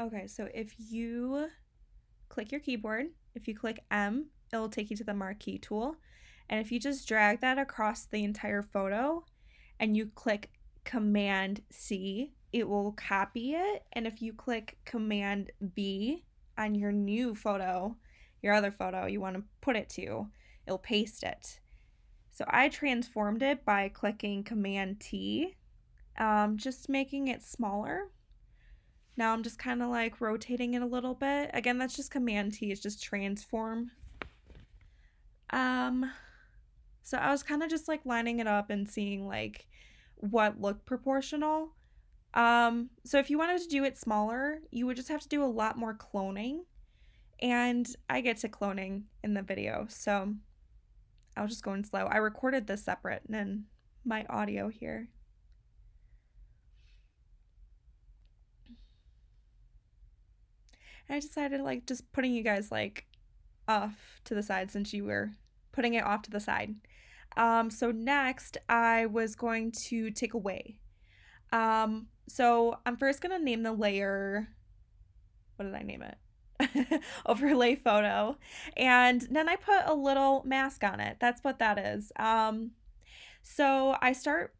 Okay, so if you click your keyboard, if you click M, it'll take you to the marquee tool. And if you just drag that across the entire photo and you click Command C, it will copy it. And if you click Command V on your new photo, your other photo you want to put it to, it'll paste it. So I transformed it by clicking Command T, just making it smaller. Now I'm just kind of like rotating it a little bit. Again, that's just Command T, it's just transform. Um, so I was kind of just like lining it up and seeing like what looked proportional. So if you wanted to do it smaller, you would just have to do a lot more cloning. And I get to cloning in the video, so I was just going slow. I recorded this separate than my audio here. And I decided like just putting you guys like off to the side since you were putting it off to the side. So next I was going to take away. So I'm first gonna name the layer. What did I name it? Overlay photo, and then I put a little mask on it. That's what that is. So I start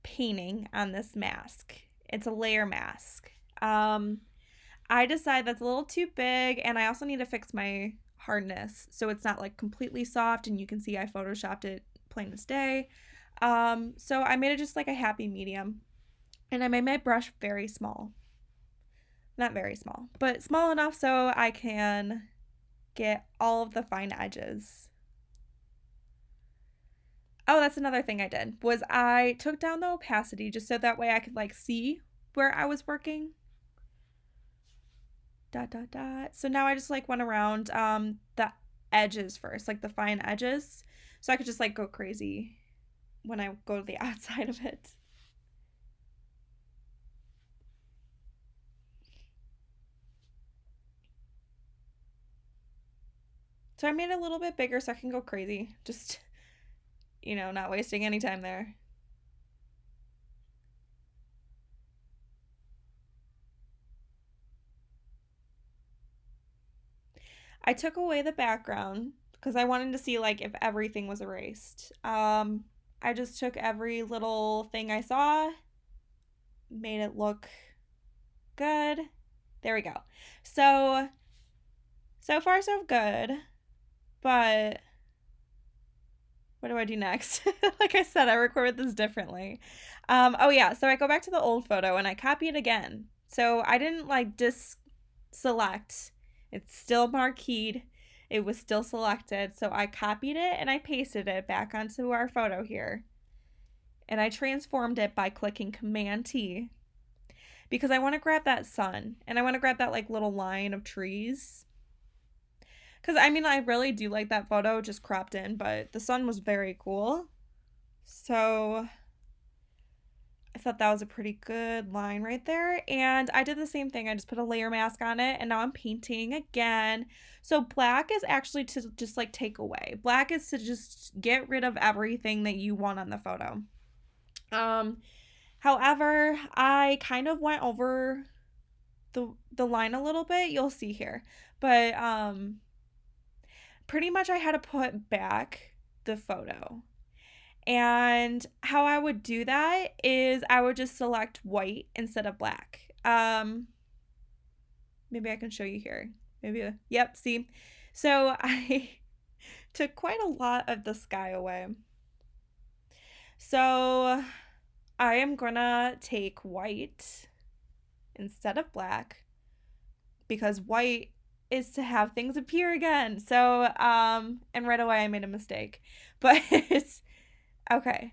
painting on this mask. It's a layer mask. I decide that's a little too big, and I also need to fix my hardness so it's not like completely soft. And you can see I photoshopped it plain as day. So I made it just like a happy medium, and I made my brush very small. Not very small, but small enough so I can get all of the fine edges. Oh, that's another thing I did was I took down the opacity just so that way I could like see where I was working. Dot dot dot. So now I just like went around the edges first, like the fine edges, so I could just like go crazy when I go to the outside of it. So I made it a little bit bigger so I can go crazy. Just, not wasting any time there. I took away the background because I wanted to see like if everything was erased. I just took every little thing I saw, made it look good. There we go. So so far so good, but what do I do next? Like I said, I recorded this differently. Oh yeah, so I go back to the old photo and I copy it again. So I didn't like select. It's still marqueed. It was still selected. So I copied it and I pasted it back onto our photo here. And I transformed it by clicking Command T because I want to grab that sun and I want to grab that like little line of trees. Because I mean, I really do like that photo just cropped in, but the sun was very cool. So I thought that was a pretty good line right there. And I did the same thing. I just put a layer mask on it and now I'm painting again. So black is actually to just like take away. Black is to just get rid of everything that you want on the photo. Um However, I kind of went over the line a little bit. You'll see here. But pretty much I had to put back the photo. And how I would do that is I would just select white instead of black. Maybe I can show you here. Maybe, yep, see. So I took quite a lot of the sky away. So I am gonna take white instead of black because white is to have things appear again. So, and right away I made a mistake. But it's okay.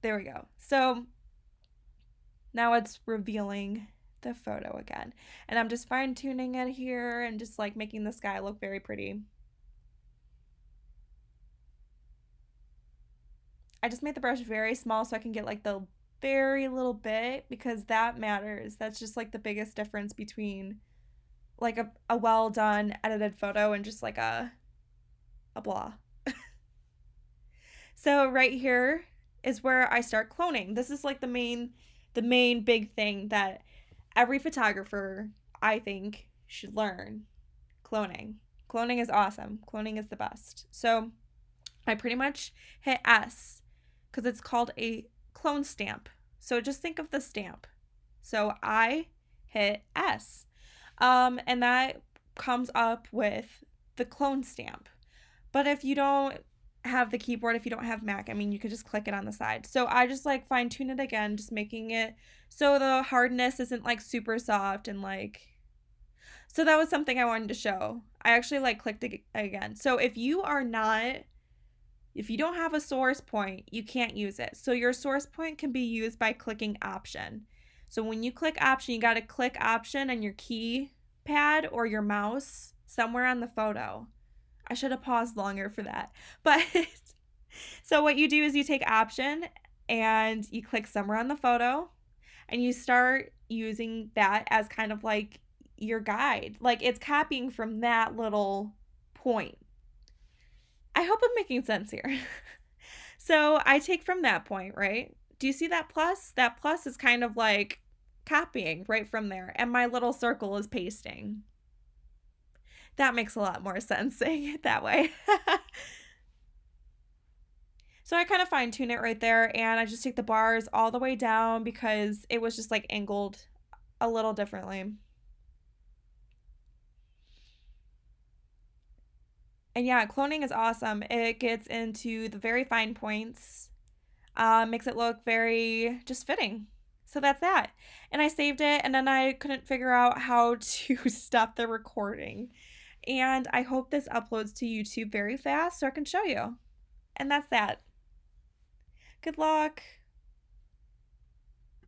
There we go. So now it's revealing the photo again. And I'm just fine tuning it here and just like making the sky look very pretty. I just made the brush very small so I can get like the very little bit because that matters. That's just like the biggest difference between like a well done edited photo and just like a blah. So right here is where I start cloning. This is like the main big thing that Every photographer, I think, should learn cloning. Cloning is awesome. Cloning is the best. So I pretty much hit S because it's called a clone stamp. So just think of the stamp. So I hit S. And that comes up with the clone stamp. But if you don't have the keyboard, if you don't have Mac, I mean, you could just click it on the side. So I just like fine tune it again, just making it so the hardness isn't like super soft and like. So that was something I wanted to show. I actually like clicked it again. So if you don't have a source point, you can't use it. So your source point can be used by clicking option. So when you click option, you got to click option and your keypad or your mouse somewhere on the photo. I should have paused longer for that. But so what you do is you take option and you click somewhere on the photo and you start using that as kind of like your guide. Like it's copying from that little point. I hope I'm making sense here. So I take from that point, right? Do you see that plus? That plus is kind of like copying right from there. And my little circle is pasting. That makes a lot more sense saying it that way. So I kind of fine tune it right there and I just take the bars all the way down because it was just like angled a little differently. And yeah, cloning is awesome. It gets into the very fine points, makes it look very just fitting. So that's that. And I saved it and then I couldn't figure out how to stop the recording. And I hope this uploads to YouTube very fast so I can show you. And that's that. Good luck.